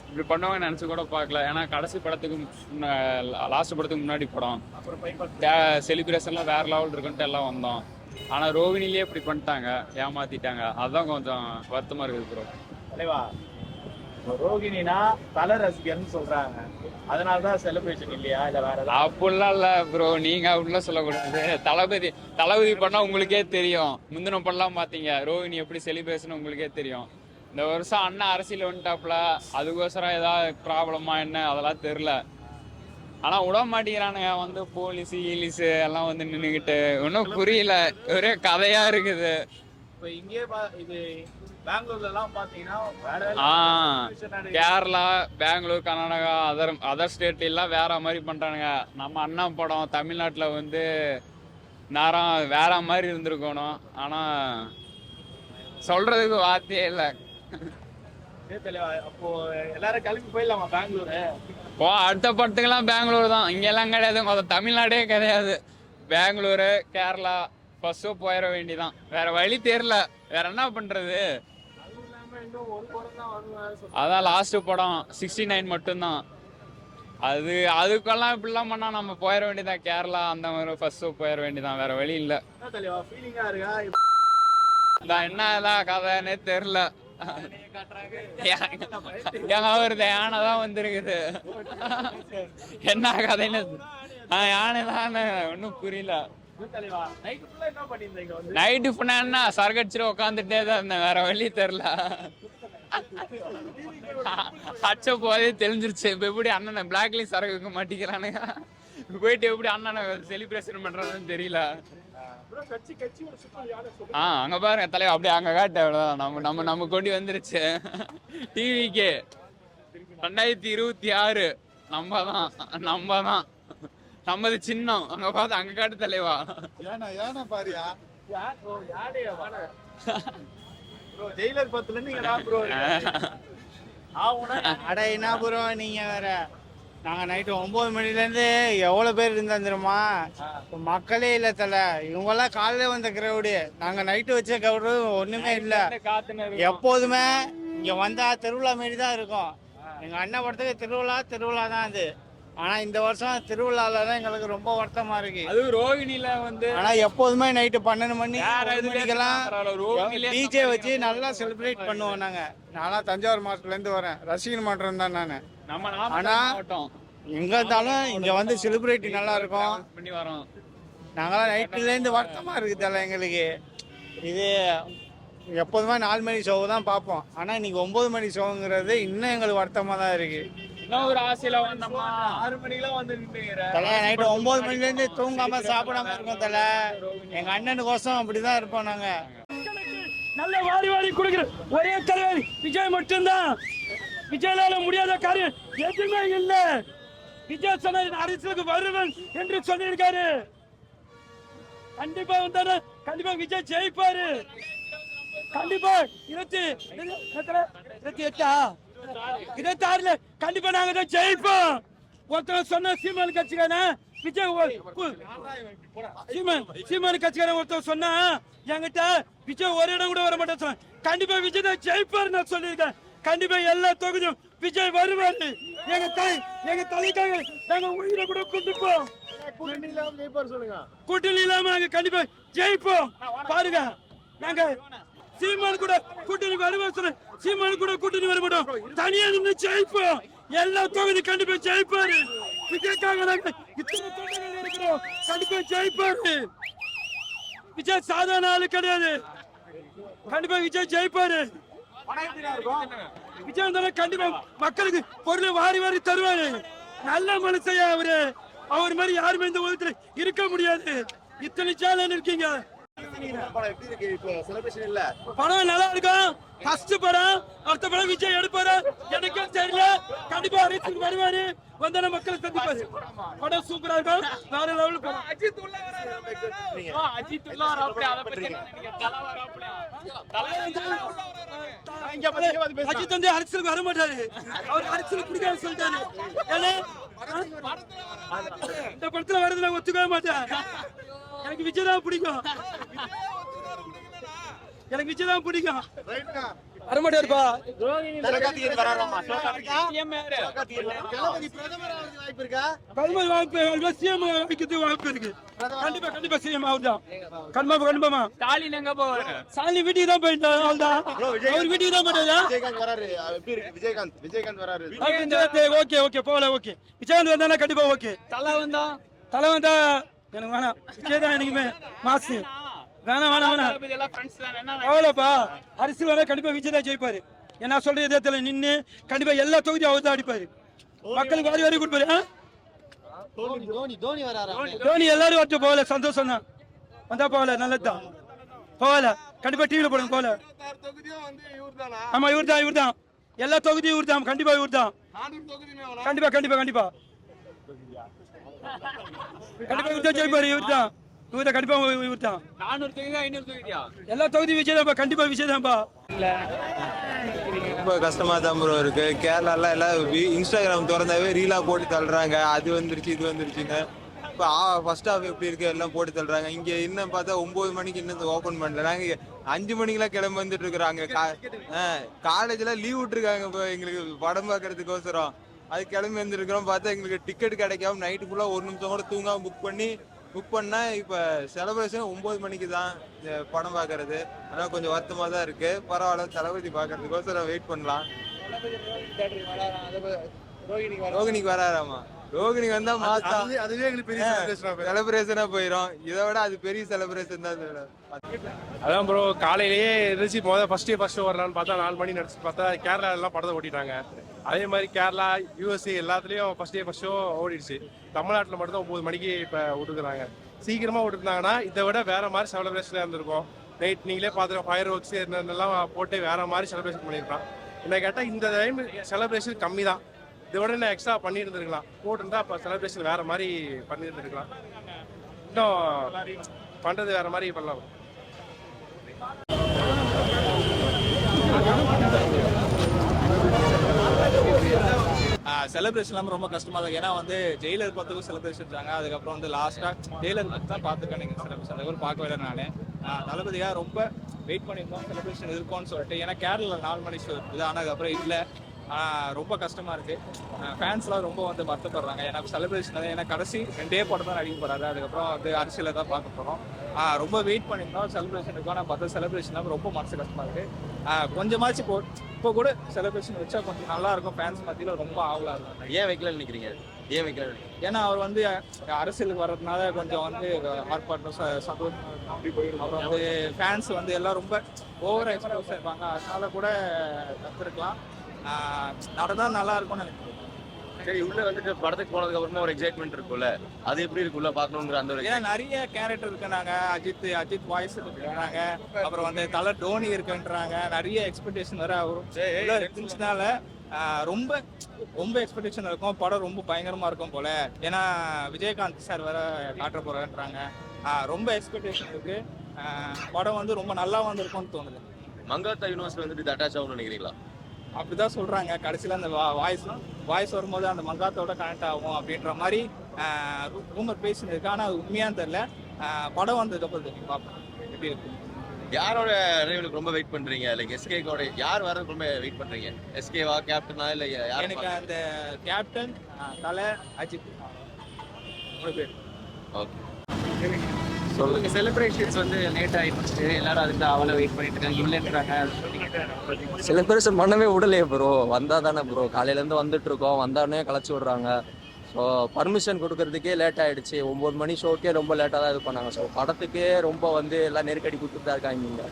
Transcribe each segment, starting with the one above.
இப்படி பண்ணுவாங்க நினைச்சு கூட பார்க்கல. ஏன்னா கடைசி படத்துக்கு லாஸ்ட் படத்துக்கு முன்னாடி படம் செலிப்ரேஷன்லாம் வேற லெவல் இருக்குன்ட்டு எல்லாம் வந்தோம். ஆனா ரோகிணிலேயே இப்படி பண்ணிட்டாங்க, ஏமாத்திட்டாங்க. அதுதான் கொஞ்சம் வருத்தமா இருக்குது ப்ரோ. தலைவா, ரோகிணினா தல ரசிகர்னு சொல்றாங்க, அதனாலதான் செலிப்ரேஷன் இல்லையா இல்ல வேற? அப்படிலாம் இல்ல ப்ரோ, நீங்க அப்படிலாம் சொல்லக்கூடாது. தளபதி பண்ணா உங்களுக்கே தெரியும். முந்தின படம்லாம் பாத்தீங்க, ரோஹிணி எப்படி செலிப்ரேஷன் உங்களுக்கே தெரியும். இந்த வருஷம் அண்ணன் அரசியல் வந்துட்டாப்ல, அதுக்கோசரம் ஏதாவது ப்ராப்ளமா என்ன அதெல்லாம் தெரியல. ஆனா விட மாட்டேங்கிறானுங்க, வந்து போலீஸ் ஈலிஸ் எல்லாம் வந்து நின்னுகிட்டு ஒன்னும் புரியல, ஒரே கதையா இருக்குது. இப்ப இங்கே இது பெங்களூர்ல எல்லாம் பாத்தீங்கன்னா கேரளா, பெங்களூர், கர்நாடகா, அதர் ஸ்டேட்ல எல்லாம் வேற மாதிரி பண்றானுங்க. நம்ம அண்ணா படம் தமிழ்நாட்டுல வந்து நேரம் வேற மாதிரி இருந்திருக்கணும். ஆனா சொல்றதுக்கு வார்த்தையே இல்லை. அப்போ எல்லாரும் கிளம்பி போயிடலாமா பெங்களூரு? அடுத்த படத்துக்கெல்லாம் பெங்களூர் தான், இங்கெல்லாம் கிடையாது, தமிழ்நாடே கிடையாது. பெங்களூரு, கேரளா ஃபர்ஸ்ட் போயிட வேண்டிதான், வேற வழி தெரியல. வேற என்ன பண்றது? அதான் லாஸ்ட் படம் 69 மட்டும்தான். அதுக்கெல்லாம் இப்படிலாம் பண்ணா நம்ம போயிட வேண்டியதான். கேரளா அந்த மாதிரி ஃபர்ஸ்ட் போயிட வேண்டியதான், வேற வழி இல்ல. என்னதான் கதைன்னே தெரியல. ஒரு யானைதான் வந்திருக்குது, என்ன கதைன்னு யானைதான் ஒன்னும் புரியல. நைட்டு ஃபுல்லா என்ன சரகடிச்சிட்டு உட்காந்துட்டே தான் இருந்தேன், வேற வழி தெரியல. அச்ச போதே தெரிஞ்சிருச்சு. இப்ப எப்படி அண்ணனை பிளாக்லயும் சரக்கு வைக்க மாட்டேங்கிறானுங்க, போயிட்டு எப்படி அண்ணனை செலிப்ரேஷன் பண்றதுன்னு தெரியல. அங்க பாருங்க தலைவா, அப்படியே அங்க காட்டு, நம்ம நம்ம கொண்டு வந்துருச்சு டிவிக்கு 2026 நம்ம தான் நமது சின்னம். அங்க பார்த்து அங்க காட்டு தலைவா. பாரியா ஜெயிலர் பத்துல நீங்க என்ன ப்ரோ நீங்க வேற. நாங்க நைட்டு 9 மணிலேருந்து எவ்வளோ பேர் இருந்தா தெரியுமா? மக்களே இல்லை தல. இவங்கெல்லாம் காலையில வந்த கிரௌடு, நாங்க நைட்டு வச்ச கிரௌடு ஒண்ணுமே இல்லை. எப்போதுமே இங்க வந்தா திருவிழா மாரி தான் இருக்கும். எங்க அண்ணன் படத்துக்கு திருவிழா தான் அது. ஆனா இந்த வருஷம் திருவிழால தான் எங்களுக்கு ரொம்ப வருத்தமா இருக்கு. அது ரோகிணில வந்து ஆனா எப்போதுமே நைட்டு 12 மணிக்கெல்லாம் டிஜே வச்சு நல்லா செலிப்ரேட் பண்ணுவோம் நாங்க. நானா தஞ்சாவூர் மாவட்டத்துல இருந்து வரேன், ரசிகன் மாவட்டம் தான் நானு. ஆனா எங்க இருந்தாலும் இங்க வந்து செலிப்ரேட் நல்லா இருக்கும். நாங்களாம் நைட்டுல இருந்து வருத்தமா இருக்குதுல்ல எங்களுக்கு. இது எப்போதுமே 4 மணி ஷோ தான் பார்ப்போம். ஆனா இன்னைக்கு 9 மணி ஷோங்கிறது இன்னும் எங்களுக்கு வருத்தமா தான் இருக்கு. ஒரு ஆசையில 6 மணிக்கெல்லாம் வந்து நைட்டு 9 மணில இருந்து தூங்காம சாப்பிடாம இருக்கோம் தல. எங்க அண்ணனுக்கோசம் அப்படிதான் இருப்போம் நாங்க. நல்ல வாரி கொடுக்கிற ஒரே தலைவர் விஜய் மட்டும்தான். விஜயால முடியாத காரியம் எதுவுமே இல்ல. விஜய் சொன்ன அரசுக்கு வருவன் என்று சொல்லியிருக்காரு. கண்டிப்பா வந்தாரு, கண்டிப்பா விஜய் ஜெயிப்பாரு. கண்டிப்பா 26 கண்டிப்பா நாங்க தான் ஜெயிப்போம். ஒருத்தர் சொன்ன சீமான் கட்சிக்கான விஜய் சீமான் கட்சிக்கான ஒருத்தர் சொன்னா என்கிட்ட விஜய் ஒரு இடம் கூட வர மாட்டேன் சொன்ன. கண்டிப்பா விஜய் தான் ஜெயிப்பாரு நான் சொல்லியிருக்கேன். கண்டிப்பா எல்லா தொகுதியும் விஜய் வருவாரு. எங்க தலைக்காக நாங்க உயிரை கூட கொடுப்போம். கூட்டணி இல்லாம நாங்க கண்டிப்பா ஜெயிப்போம். பாருங்க, நாங்க சீமான் கூட கூட்டணி வருவோம் சொன்ன, சீமான் கூட கூட்டணி வர மாட்டோம், தனியா நின்று ஜெயிப்போம். எல்லா தொகுதி கண்டிப்பா ஜெயிப்பாரு. விஜய்க்காக நாங்க இத்தனை தொகுதிகள் இருக்கிறோம், கண்டிப்பா ஜெயிப்பாரு. விஜய் சாதாரண ஆளு கிடையாது, கண்டிப்பா விஜய் ஜெயிப்பாரு. விஜய் வந்தாலும் கண்டிப்பா மக்களுக்கு பொருளை வாரி தருவாரு. நல்ல மனுஷையா அவரு. அவர் மாதிரி யாருமே இந்த உலகத்துல இருக்க முடியாது. இத்தனை சேனல் இருக்கீங்க. படம் நல்லா இருக்கும். ஃபர்ஸ்ட் படம், அடுத்த படம் விஜய் எடுப்பாரு எனக்கே தெரியல. கண்டிப்பா அரசியல் வருவாரு, வந்தான மக்களை சந்திப்பாரு. படம் சூப்பரா இருக்கும், வேற லெவல் படம். அஜித் வந்து அரசியலுக்கு வர மாட்டாரு. அவர் அரசியல் பிடிக்காது சொல்லிட்டாரு. இந்த படத்துல வரது நான் ஒத்துக்கவே மாட்டேன். எனக்கு விஜய் தான் பிடிக்கும். வரமாட்டாருப்பா. பிரதமர் வாய்ப்பு சிஎம் வாய்க்கிறதுக்கு வாய்ப்பு இருக்கு. கண்டிப்பா சிஎம் அவர்தான். கண்டிப்பா ஸ்டாலின் எங்க போவாரு? ஸ்டாலின் வீட்டுக்கு தான் போயிட்டாரு. அவர்தான் அவர் வீட்டுக்கு தான் போயிட்டாரு. ஓகே போகல. ஓகே விஜயகாந்த் வந்தா கண்டிப்பா ஓகே. தலை வந்தா எனக்கு வேணாம். விஜய் தான் எனக்குமே மாசு. வேணாம் அவ்வளோப்பா. அரசியல் வேணா கண்டிப்பா விஜய் தான் ஜெயிப்பாரு. என்ன சொல்ற இதயத்துல நின்று கண்டிப்பா எல்லா தொகுதியும் அவர் தான் அடிப்பாரு. மக்களுக்கு வாரி கொடுப்பாரு. தோனி எல்லாரும் வரட்டும். போகல சந்தோஷம் தான். வந்தா போகல நல்லதுதான். போகல கண்டிப்பா டிவில போடுங்க. போகல ஆமா இவர்தான். எல்லா தொகுதியும் இவர்தான். கண்டிப்பா இவர்தான். கண்டிப்பா இவர்தான் ஜெயிப்பாரு. இவர்தான் கண்டிப்பா இவர்தான். 400 தொகுதி 500 தொகுதியா? எல்லா தொகுதியும் விஜய் தான்ப்பா. கண்டிப்பா விஜய் தான்ப்பா. ரொம்ப கஷ்டமா தான் ப்ரோ இருக்கு. கேரளால எல்லாம் இன்ஸ்டாகிராம் திறந்தாவே ரீலா போட்டு தள்ளுறாங்க. அது வந்துருச்சு இது வந்துருச்சுன்னு. இப்போ ஃபர்ஸ்ட் ஹாஃப் எப்படி இருக்கு எல்லாம் போட்டு தள்ளுறாங்க. இங்க இன்னும் பார்த்தா 9 மணிக்கு இன்னும் ஓப்பன் பண்ணல. நாங்க 5 மணிக்கெல்லாம் கிளம்பி வந்துட்டு இருக்கிறாங்க. காலேஜ்ல லீவ் விட்டுருக்காங்க இப்போ எங்களுக்கு படம் பார்க்கறதுக்கோசரம். அது கிளம்பி வந்துருக்கிறோம். பார்த்தா எங்களுக்கு டிக்கெட் கிடைக்காம நைட்டு ஃபுல்லாக 1 நிமிஷம் கூட தூங்காம புக் பண்ணா இப்போ செலிப்ரேஷன் 9 மணிக்கு தான் படம் பார்க்கறது. ஆனால் கொஞ்சம் வருத்தமாக தான் இருக்கு. பரவாயில்ல, தளபதி பார்க்கறதுக்கோசரம் வெயிட் பண்ணலாம். ரோகிணிக்கு வராராமா? ரோகிணி வந்தா மாசா அதுவே எங்களுக்கு பெரிய செலிப்ரேஷனா போயிடும். இதை விட அது பெரிய செலிப்ரேஷன் தான். அதான் ப்ரோ காலையிலேயே இருந்துச்சு. ஃபர்ஸ்ட் வரலான்னு பார்த்தா 4 மணி நடிச்சு பார்த்தா கேரளா எல்லாம் படத்தை ஓட்டிட்டாங்க. அதே மாதிரி கேரளா யூஎஸ்ஏ எல்லாத்துலேயும் ஃபர்ஸ்ட் ஷோ ஓடிடுச்சு. தமிழ்நாட்டில் மட்டும் தான் 9 மணிக்கு இப்போ விட்டுருக்குறாங்க. சீக்கிரமாக விட்டுருந்தாங்கன்னா இதை விட வேற மாதிரி செலிப்ரேஷனாக இருந்திருக்கும். நைட் நீங்களே பார்த்துருக்கோம். ஃபயர் ஒர்க்ஸ் என்னென்னலாம் போட்டு வேற மாதிரி செலிப்ரேஷன் பண்ணியிருக்கலாம். என்ன கேட்டால் இந்த டைம் செலிப்ரேஷன் கம்மி தான். இதை விட என்ன எக்ஸ்ட்ரா பண்ணியிருந்துருக்கலாம். போட்டுருந்தா அப்போ செலிப்ரேஷன் வேற மாதிரி பண்ணியிருந்துருக்கலாம். இன்னும் பண்ணுறது வேற மாதிரி பண்ணலாம். செலிப்ரேஷன் இல்லாமல் ரொம்ப கஷ்டமா இருக்கு. ஏன்னா வந்து ஜெயிலர் பார்த்துக்கும் செலிப்ரேஷன் வச்சாங்க. அதுக்கப்புறம் வந்து லாஸ்ட்டாக ஜெயிலர் தான் பார்த்துருக்கேன். நீங்கள் செலிப்ரேஷன் அதுக்கப்புறம் பார்க்கவே இல்லை. நான் தளபதியாக ரொம்ப வெயிட் பண்ணியிருந்தோம் செலிப்ரேஷன் இருக்கும்னு சொல்லிட்டு. ஏன்னா கேரளாவில் 4 மணி ஷோ இருக்குது. ஆனால் அதுக்கப்புறம் இல்லை. ரொம்ப கஷ்டமாக இருக்குது. ஃபேன்ஸ்லாம் ரொம்ப வந்து வருத்தப்படுறாங்க. ஏன்னா செலிப்ரேஷன் தான். ஏன்னா கடைசி 2 படம் தான் நடிக்க போகிறாரு. அதுக்கப்புறம் வந்து அரசியலை தான் பார்க்க போகிறோம். ரொம்ப வெயிட் பண்ணியிருந்தோம் செலிப்ரேஷன் இருக்கும். ஆனால் பார்த்தா செலிப்ரேஷன் ரொம்ப மனசு கஷ்டமாக இருக்குது. கொஞ்சமாச்சு இப்போ கூட செலிப்ரேஷன் வச்சா கொஞ்சம் நல்லா இருக்கும். ஃபேன்ஸ் மத்தியில் ரொம்ப ஆவலாக இருக்கும். ஏன் வைக்கலன்னு நினைக்கிறீங்க? ஏன்னா அவர் வந்து அரசியலுக்கு வர்றதுனால கொஞ்சம் வந்து ஆர்ப்பாட்டம் சந்தோஷம் அப்படி போயிடும். அப்புறம் வந்து ஃபேன்ஸ் வந்து எல்லாம் ரொம்ப ஓவரா எக்ஸ்போஸ் இருப்பாங்க. அதனால கூட கற்றுருக்கலாம். நடந்தா நல்லா இருக்கும்னு நினைக்கிறேன். சரி, உள்ள வந்துட்டு படத்துக்கு போனதுக்கு அப்புறமா ஒரு எக்ஸைட்மெண்ட் இருக்கும்ல, அது எப்படி இருக்குல்ல பார்க்கணுங்கிற அந்த ஒரு. ஏன்னா நிறைய கேரக்டர் இருக்குனாங்க. அஜித் வாய்ஸ் இருக்குறாங்க. அப்புறம் வந்து தலை டோனி இருக்குன்றாங்க. நிறைய எக்ஸ்பெக்டேஷன் வேற இருந்துச்சுனால ரொம்ப எக்ஸ்பெக்டேஷன் இருக்கும். படம் ரொம்ப பயங்கரமா இருக்கும் போல. ஏன்னா விஜயகாந்த் சார் வேற காட்ட போறான்றாங்க. ரொம்ப எக்ஸ்பெக்டேஷன் இருக்கு. படம் வந்து ரொம்ப நல்லா வந்திருக்கும்னு தோணுது. மங்காத்தா யூனிவர்ஸ்ல வந்துட்டு இது அட்டாச் ஆகும்னு நினைக்கிறீங்களா? அப்படிதான் சொல்றாங்க. கடைசியில அந்த வாய்ஸ் வரும்போது அந்த மங்காத்தோட கனெக்ட் ஆகும் அப்படின்ற மாதிரி ரூமர் பேசினு இருக்கு. ஆனா அது உண்மையான்னு தெரியல. படம் வந்ததுக்கு அப்புறம் தெரியும், பார்ப்போம் எப்படி இருக்கு. யாரோட ரைவலுக்கு ரொம்ப வெயிட் பண்றீங்க? லைக் எஸ்கேவோட யார் வரதுக்கு ரொம்ப வெயிட் பண்றீங்க? எஸ்கேவா, கேப்டனா, இல்ல யார்? எனக்கு அந்த கேப்டன், தலை, அஜித் 3 பேர். ஓகே, சொல்லுங்க. செலிப்ரேஷன்ஸ் வந்து லேட் ஆயிடுச்சு. எல்லாரும் அதுக்கு அவ்வளோ வெயிட் பண்ணிட்டு இருக்காங்க. இல்லைன்றாங்க. செலிப்ரேஷன் பண்ணவே விடலையே ப்ரோ. வந்தா தானே ப்ரோ. காலையிலேருந்து வந்துட்டு இருக்கோம். வந்தோடனே கலைச்சி விட்றாங்க. ஸோ பர்மிஷன் கொடுக்கறதுக்கே லேட் ஆகிடுச்சு. 9 மணி ஷோக்கே ரொம்ப லேட்டாக தான் இது பண்ணாங்க. ஸோ படத்துக்கே ரொம்ப வந்து எல்லாம் நெருக்கடி கொடுத்துட்டு தான் இருக்காங்க இங்கே.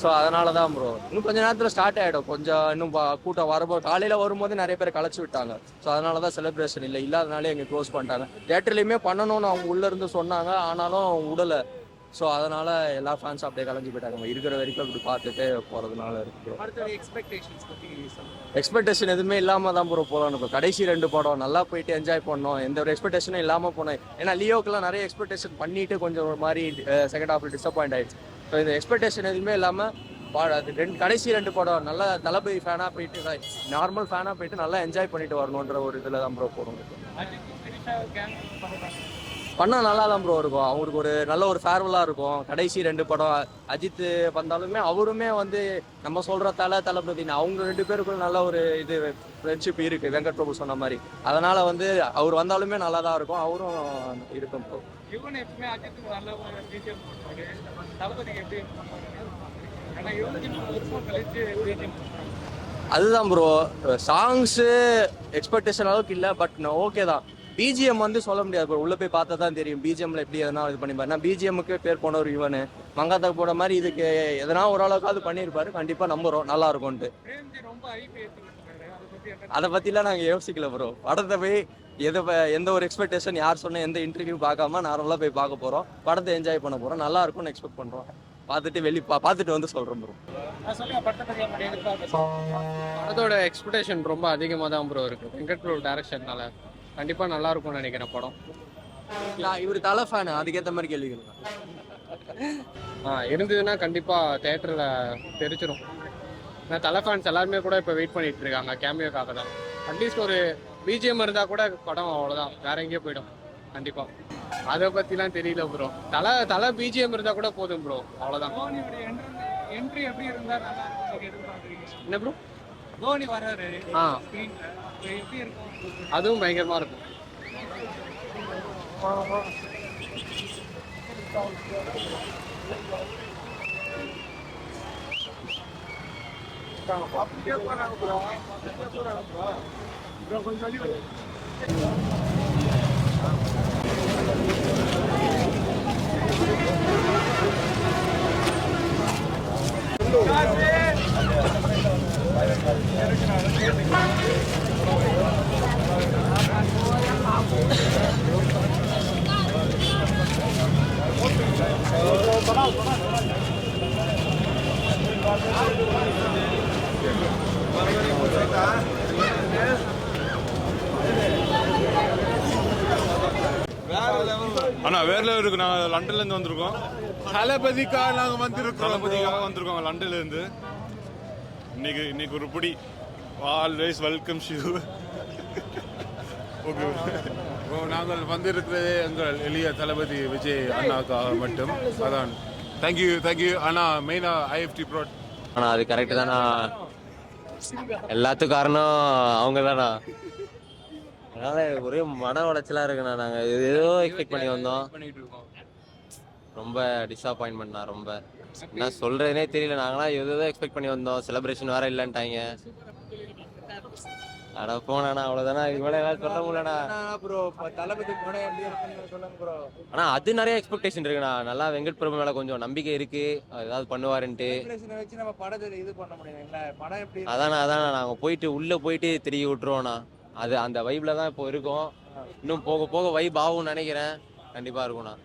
ஸோ அதனால தான் ப்ரோ இன்னும் கொஞ்சம் நேரத்தில் ஸ்டார்ட் ஆகிடும். கொஞ்சம் இன்னும் கூட்டம் வரும்போது காலையில் வரும்போது நிறைய பேர் கலைச்சி விட்டாங்க. ஸோ அதனால தான் செலிப்ரேஷன் இல்லை. இல்லாதனாலே எங்கே க்ளோஸ் பண்ணிட்டாங்க. தேட்டர்லேயுமே பண்ணணும்னு அவங்க உள்ளேருந்து சொன்னாங்க. ஆனாலும் விடலை. ஸோ அதனால எல்லா ஃபேன்ஸும் அப்படியே கலைஞ்சி போயிட்டாங்க. இருக்கிற வரைக்கும் அப்படி பார்த்துட்டு போகிறதுனால இருக்கு. எக்ஸ்பெக்டேஷன் எதுவுமே இல்லாமல் தான் ப்ரோ போகலாம். இப்போ கடைசி 2 படம் நல்லா போயிட்டு என்ஜாய் பண்ணோம். எந்த ஒரு எக்ஸ்பெக்டேஷனும் இல்லாமல் போனேன். ஏன்னா லியோக்கெல்லாம் நிறைய எக்ஸ்பெக்டேஷன் பண்ணிட்டு கொஞ்சம் ஒரு மாதிரி செகண்ட் ஹாஃபில் டிசப்பாயிண்ட் ஆயிடுச்சு. ஸோ இந்த எக்ஸ்பெக்டேஷன் எதுவுமே இல்லாமல் அது கடைசி 2 படம் நல்லா தளபதி ஃபேனாக போயிட்டு நார்மல் ஃபேனாக போயிட்டு நல்லா என்ஜாய் பண்ணிட்டு வரணுன்ற ஒரு இதில் தான் ப்ரோ போகணும். பண்ணால் நல்லா தான் ப்ரோ இருக்கும். அவருக்கு ஒரு நல்ல ஒரு ஃபேர்வெல்லாக இருக்கும். கடைசி 2 படம் அஜித் வந்தாலுமே அவருமே வந்து நம்ம சொல்கிற தளபதினு அவங்க 2 பேருக்கும் நல்ல ஒரு இது ஃப்ரெண்ட்ஷிப் இருக்குது வெங்கட் பிரபு சொன்ன மாதிரி. அதனால் வந்து அவர் வந்தாலுமே நல்லா தான் இருக்கும், அவரும் இருக்கும் ப்ரோ. யுவன் எப்பவுமே அஜித்துக்கு நல்ல ஒரு பிஜிஎம் போடுறாரு, தளபதிக்கு எப்படி ஏன்னா யுவனுக்கு 3 வருஷம் கழிச்சு பிஜிஎம் அதுதான் ப்ரோ, சாங்ஸு எக்ஸ்பெக்டேஷன் அளவுக்கு இல்லை, பட் ஓகே தான். பிஜிஎம் வந்து சொல்ல முடியாது ப்ரோ, உள்ளே போய் பார்த்தா தான் தெரியும் பிஜிஎம்ல எப்படி எதனா இது பண்ணிப்பாரு. நான் பிஜிஎம்முக்கு பேர் போன ஒரு இவனு மங்காத்தாக்கு போட மாதிரி இதுக்கு எதனா ஓரளவுக்கு பண்ணியிருப்பாரு. கண்டிப்பாக நம்புறோம் நல்லா இருக்கும்ட்டு. ரொம்ப ஐபி அதை பற்றிலாம் நாங்கள் யோசிக்கல ப்ரோ. படத்தை போய் எந்த ஒரு எக்ஸ்பெக்டேஷன் யார் சொன்ன எந்த இன்டர்வியூ பார்க்காம நார்மலாக போய் பார்க்க போகிறோம். படத்தை என்ஜாய் பண்ண போகிறோம். நல்லா இருக்கும்னு எக்ஸ்பெக்ட் பண்ணுறோம். பார்த்துட்டு பார்த்துட்டு வந்து சொல்கிறோம் ப்ரோ. படத்தோட எக்ஸ்பெக்டேஷன் ரொம்ப அதிகமாக தான் ப்ரோ இருக்குது. வெங்கட் ப்ரோ டைரக்ஷன்னால கண்டிப்பாக நல்லா இருக்கும்னு நினைக்கிறேன் படம். இவர் தலை ஃபேனு, அதுக்கேற்ற மாதிரி கேள்வி கேளுங்க. இருந்ததுன்னா கண்டிப்பாக தேட்டரில் தெரிச்சிடும். நான் தலை ஃபேன்ஸ் எல்லாருமே கூட இப்போ வெயிட் பண்ணிட்டு இருக்காங்க கேமியோக்காக தான். அட்லீஸ்ட் ஒரு பிஜிஎம் இருந்தால் கூட படம் அவ்வளோதான், வேற எங்கேயோ போயிடும் கண்டிப்பாக. அதை பற்றிலாம் தெரியல ப்ரோ. தலை பிஜிஎம் இருந்தால் கூட போதும் ப்ரோ, அவ்வளோதான். என்ட்ரி எப்படி இருந்தா நல்லா எதிர்பார்க்குறீங்க? என்ன ப்ரோ? தோனி வர்றாரு எப்படி இருக்கும்? அதுவும் பயங்கரமாக இருக்கும். அண்ணா வேற லெவல் இருக்கு. நாங்கள் லண்டன்லேருந்து வந்திருக்கோம். தளபதிக்காக நாங்கள் வந்திருக்கோம் லண்டன்லேருந்து. இன்னைக்கு ஒரு பிடி. Always welcome you. ஓகே, நாங்கள் வந்திருக்கிறதே எங்கள் எளிய தளபதி விஜய் அண்ணாக்காக மட்டும். அதான் தேங்க்யூ அண்ணா. மெயினாக ஐஎஃப்டி ப்ராட். ஆனால் அது கரெக்டு தானா, எல்லாத்துக்கும் காரணம் அவங்க தானா. அதனால ஒரே மன உளைச்சலாக இருக்குண்ணா. நாங்கள் ஏதோ எக்ஸ்பெக்ட் பண்ணி வந்தோம், ரொம்ப டிஸப்பாயின்மெண்ட்ண்ணா. ரொம்ப என்ன சொல்கிறதுனே தெரியல. நாங்களாம் ஏதோ எக்ஸ்பெக்ட் பண்ணி வந்தோம், செலிப்ரேஷன் வேறு இல்லைன்ட்டாங்க. அட போனா அவ்வளவுதானா, இது மேல ஏதாவது சொல்ல முடியலண்ணா ப்ரோ. தளபதி ஆனா அது நிறைய எக்ஸ்பெக்டேஷன் இருக்குண்ணா. நல்லா வெங்கட் பிரபு மேல கொஞ்சம் நம்பிக்கை இருக்கு, ஏதாவது பண்ணுவாருன்ட்டு. அதானா நாங்க போயிட்டு உள்ள போயிட்டு திரும்பி விட்டுருவோம்ண்ணா. அது அந்த வைப்ல தான் இப்போ இருக்கும். இன்னும் போக போக வைப் ஆகும்னு நினைக்கிறேன். கண்டிப்பா இருக்கும்ண்ணா.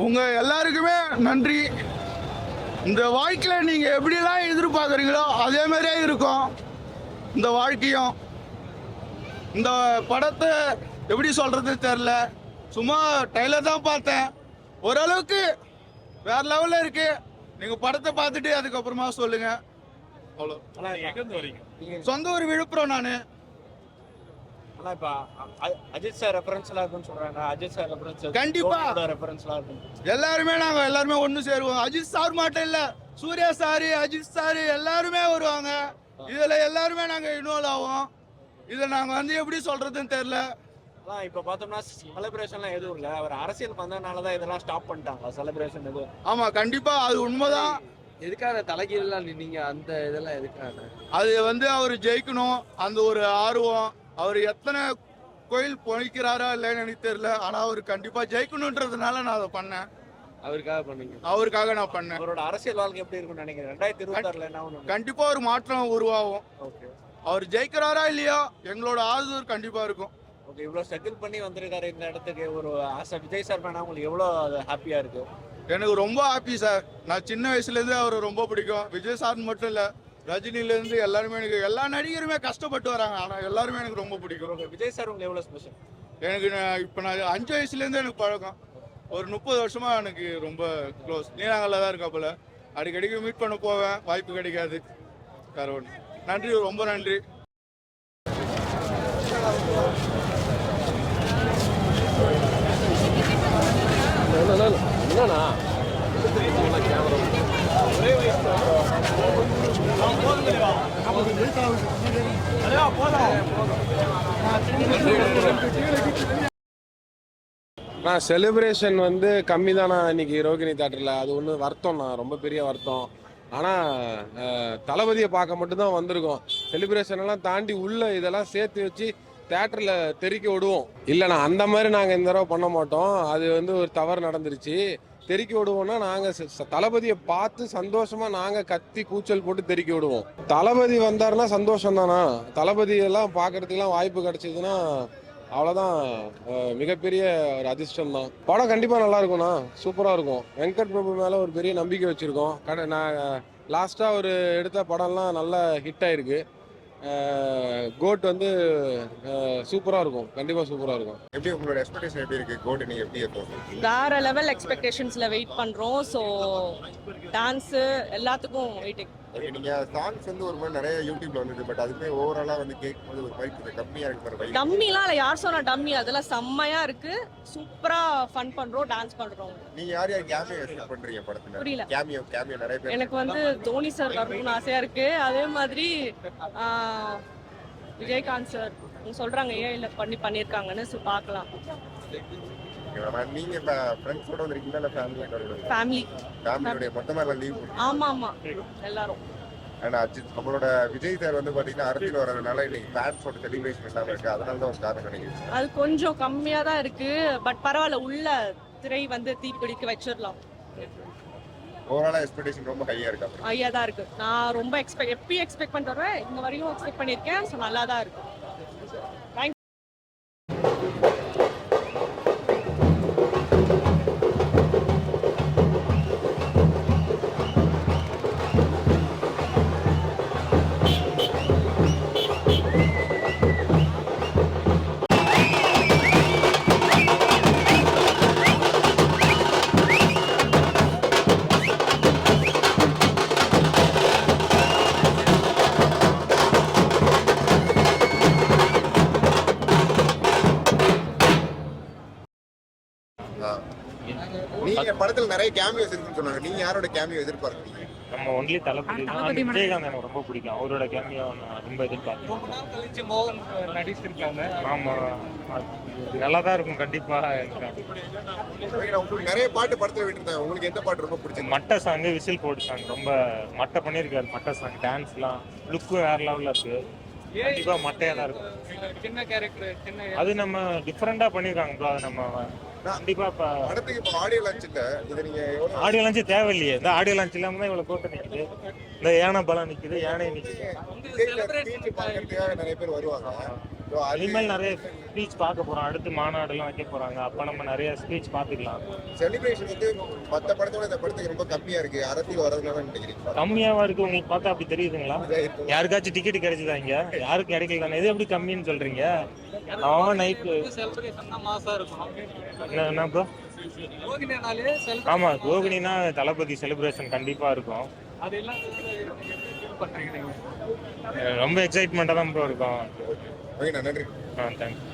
உங்க எல்லாருக்குமே நன்றி. இந்த வாழ்க்கையில நீங்க எப்படிலாம் எதிர்பார்க்குறீங்களோ அதே மாதிரியே இருக்கும் இந்த வாழ்க்கையும். இந்த படத்தை எப்படி சொல்றது தெரியல, சும்மா ட்ரைலர் தான் பார்த்தேன், ஓரளவுக்கு வேற லெவல்ல இருக்கு. நீங்க படத்தை பார்த்துட்டு அதுக்கப்புறமா சொல்லுங்க. அவ்வளோ. சொந்த ஊர் விழுப்புரம் நானு. ஆனால் இப்போ அஜித் சார் ரெஃபரன்ஸ்லாம் இருக்குன்னு சொல்கிறாங்க. அஜித் சார் ரெஃபரன்ஸ் கண்டிப்பா ரெஃபரன்ஸ்லாம் இருக்கும். எல்லாருமே ஒன்று சேருவோம். அஜித் சார் மட்டும் இல்ல, சூர்யா சாரு, அஜித் சாரு எல்லாருமே வருவாங்க. இதுல எல்லாருமே நாங்க இன்வால்வ் ஆவோம். இதை நாங்க வந்து எப்படி சொல்றதுன்னு தெரியல. அதான் இப்போ பார்த்தோம்னா செலிப்ரேஷன்லாம் எதுவும் இல்லை. அவர் அரசியல் வந்ததுனால தான் இதெல்லாம் ஸ்டாப் பண்ணிட்டாங்க. செலிப்ரேஷன் எதுவும். ஆமா, கண்டிப்பா அது உண்மைதான். எதுக்காக தலைகீழலாம் நீங்க அந்த இதெல்லாம் எதுக்காக? அது வந்து அவர் ஜெயிக்கணும் அந்த ஒரு ஆர்வம். அவர் எத்தனை கோயில் பொழிக்கிறாரா இல்லைன்னு எனக்கு தெரியல, ஆனா அவர் கண்டிப்பா ஜெயிக்கணும்ன்றதுனால நான் அதை பண்ணேன். அவருக்காக பண்ணீங்க? அவருக்காக நான் பண்ணேன். அவரோட அரசியல் வாழ்க்கை எப்படி இருக்கும்னு நினைக்கிறேன் 2026 என்ன ஒன்று? கண்டிப்பா ஒரு மாற்றம் உருவாகும். ஓகே அவர் ஜெயிக்கிறாரா இல்லையா எங்களோட ஆதரவு கண்டிப்பா இருக்கும். ஓகே. இவ்வளோ செட்டில் பண்ணி வந்திருக்காரு இந்த இடத்துக்கு. ஒரு ஆசை விஜய் சார் மேனா உங்களுக்கு எவ்வளோ ஹாப்பியாக இருக்கு? எனக்கு ரொம்ப ஹாப்பி சார். நான் சின்ன வயசுலேருந்து அவரை ரொம்ப பிடிக்கும். விஜய் சார் மட்டும் இல்லை, ரஜினிலேருந்து எல்லாருமே எனக்கு, எல்லா நடிகருமே கஷ்டப்பட்டு வராங்க, ஆனால் எல்லாருமே எனக்கு ரொம்ப பிடிக்கும். விஜய் சார் உங்களுக்கு எவ்வளோ ஸ்பெஷல்? எனக்கு இப்போ நான் 5 வயசுலேருந்து எனக்கு பழக்கம். ஒரு 30 வருஷமா எனக்கு ரொம்ப க்ளோஸ். நீலாங்கல்ல தான் இருக்காப்புல. அடிக்கடிக்கு மீட் பண்ண போவேன், வாய்ப்பு கிடைக்காது. வேற ஒன்று. நன்றி, ரொம்ப நன்றி. என்னண்ணா செலிப்ரேஷன் வந்து கம்மி தானா இன்னைக்கு ரோகிணி தேட்டரில். அது ஒன்று வருத்தம்ண்ணா, ரொம்ப பெரிய வருத்தம். ஆனால் தளபதியை பார்க்க மட்டும்தான் வந்திருக்கோம். செலிப்ரேஷன் எல்லாம் தாண்டி உள்ள இதெல்லாம் சேர்த்து வச்சு தேட்டரில் தெறிக்க விடுவோம். இல்லைண்ணா, அந்த மாதிரி நாங்கள் இந்த தடவை பண்ண மாட்டோம். அது வந்து ஒரு தவறு நடந்துருச்சு. தெறிக்க விடுவோம்னா நாங்கள் தளபதியை பார்த்து சந்தோஷமா நாங்கள் கத்தி கூச்சல் போட்டு தெறிக்க விடுவோம். தளபதி வந்தாருன்னா சந்தோஷம் தானா. தளபதி எல்லாம் பார்க்கறதுக்கெல்லாம் வாய்ப்பு கிடைச்சதுன்னா அவ்வளோதான், மிகப்பெரிய ஒரு அதிர்ஷ்டம் தான். படம் கண்டிப்பாக நல்லா இருக்கும்ண்ணா, சூப்பராக இருக்கும். வெங்கட் பிரபு மேலே ஒரு பெரிய நம்பிக்கை வச்சுருக்கோம். நான் லாஸ்ட்டாக ஒரு எடுத்த படம்லாம் நல்லா ஹிட் ஆயிருக்கு. கோட் வந்து சூப்பராக இருக்கும், கண்டிப்பாக சூப்பராக இருக்கும். எப்படி உங்களோட எக்ஸ்பெக்டேஷன் எப்படி இருக்கு? கோட் நீங்க எப்படி இருக்கும்? வேற லெவல் எக்ஸ்பெக்டேஷன்ஸ்ல வெயிட் பண்றோம். ஸோ டான்ஸு எல்லாத்துக்கும் வெயிட்டிங். ஓகே, நீங்க சாங்ஸ் வந்து ஒரு மாதிரி நிறைய யூடியூப்ல வந்தது, பட் அதுவே ஓவராலா வந்து கேட்கும்போது ஒரு மாதிரி கம்மியா இருக்கு. டம்மிலாம் இல்லை, யார் சொன்னா டம்மி? அதெல்லாம் செம்மையா இருக்கு, சூப்பரா ஃபன் பண்றோம், டான்ஸ் பண்றோம். நீங்க யார் கேமியோ எக்ஸ்பெக்ட் பண்றீங்க படத்துல? புரியல. கேமியோ நிறைய பேர். எனக்கு வந்து தோனி சார் வரணும்னு ஆசையா இருக்கு. அதே மாதிரி விஜயகாந்த் சார் சொல்றாங்க ஏஐல பண்ணிருக்காங்கன்னு. ஸோ பார்க்கலாம். நீங்க ஃப்ரெண்ட்ஸோட வந்திருக்கீங்களா இல்ல ஃபேமிலியோட மொத்தமா லீவ்? ஆமா எல்லாரும். ஆனா நம்மளோட விஜய் சார் வந்து பாத்தீங்கன்னா அரசியல் வர்றதுனால இன்னைக்கு ஃபேன்ஸோட செலிப்ரேஷன் இல்லாம இருக்கு. அதனால தான் ஒரு காரணம் நினைக்கிறேன். அது கொஞ்சம் கம்மியா தான் இருக்கு, பட் பரவாயில்ல. உள்ள திரை வந்து தீப்பிடிக்க வச்சிடலாம். ஓவராலா எக்ஸ்பெக்டேஷன் ரொம்ப ஹையா இருக்கு. ஹையா தான் இருக்கு. நான் ரொம்ப எப்பயும் எக்ஸ்பெக்ட் பண்ணுறேன், இந்த வரையும் எக்ஸ்பெக்ட் பண்ணியிருக்கேன். ஸோ நல்லா தான் இருக்கு. நீங்க படத்துல நிறைய கேமியோஸ் இருக்குன்னு சொன்னாங்க. நீங்க யாரோட கேமியோ எதிர்பார்க்கறீங்க? நம்ம ஒன்லி தளபதி தான். விஜயகாந்த் எனக்கு ரொம்ப பிடிக்கும். அவரோட கேமியோ நான் ரொம்ப எதிர்பார்க்கிறேன். மோகன் நடிச்சிருக்காங்க. ஆமா, நல்லா தான் இருக்கும் கண்டிப்பா. உங்களுக்கு நிறைய பாட்டு படத்துல விட்டுருந்தாங்க, உங்களுக்கு எந்த பாட்டு ரொம்ப பிடிச்சது? மட்ட சாங், விசில் போட்டு சாங் ரொம்ப மட்டை பண்ணியிருக்காரு. மட்ட சாங் டான்ஸ்லாம் லுக்கும் வேற லெவலில் இருக்கு. கண்டிப்பா மட்டையா தான் இருக்கும். சின்ன கேரக்டர் அது நம்ம டிஃப்ரெண்டா பண்ணியிருக்காங்க ப்ரோ. அது நம்ம கண்டிப்பா இப்ப படத்துக்கு இப்போ ஆடியோ லான்ச் இல்ல, இது நீங்க ஆடியோ லான்ச் தேவையில்லையே. இந்த ஆடியோ லான்ச் இல்லாம தான் இவ்வளவு கூட்டம் நிக்குது. இந்த யானை பலம் நிக்குது, யானை நிக்குது. நிறைய பேர் வருவாங்க. இனிமேல் நிறைய ஸ்பீச் பார்க்க போறோம். அடுத்து மாநாடுலாம் வைக்க போறாங்க. அப்ப நம்ம நிறைய ஸ்பீச் பார்த்துக்கலாம். செலிப்ரேஷன் வந்து மற்ற படத்தோட இந்த படத்துக்கு ரொம்ப கம்மியா இருக்கு. அரசியல் வரதுனால நினைக்கிறீங்க? கம்மியாவா இருக்கு உங்களுக்கு பார்த்தா அப்படி தெரியுதுங்களா? யாருக்காச்சும் டிக்கெட் கிடைச்சதா இங்க? யாருக்கும் கிடைக்கல தானே. இது எப்படி கம்மின்னு சொல்றீங்க? அவன் நைட்டு என்ன ப்ரோ? ஆமா, ரோகிணினா தளபதி செலிப்ரேஷன் கண்டிப்பா இருக்கும். ரொம்ப எக்ஸைட்மெண்ட்டாக தான் ப்ரோ இருக்கும். நன்றி. தேங்க்யூ.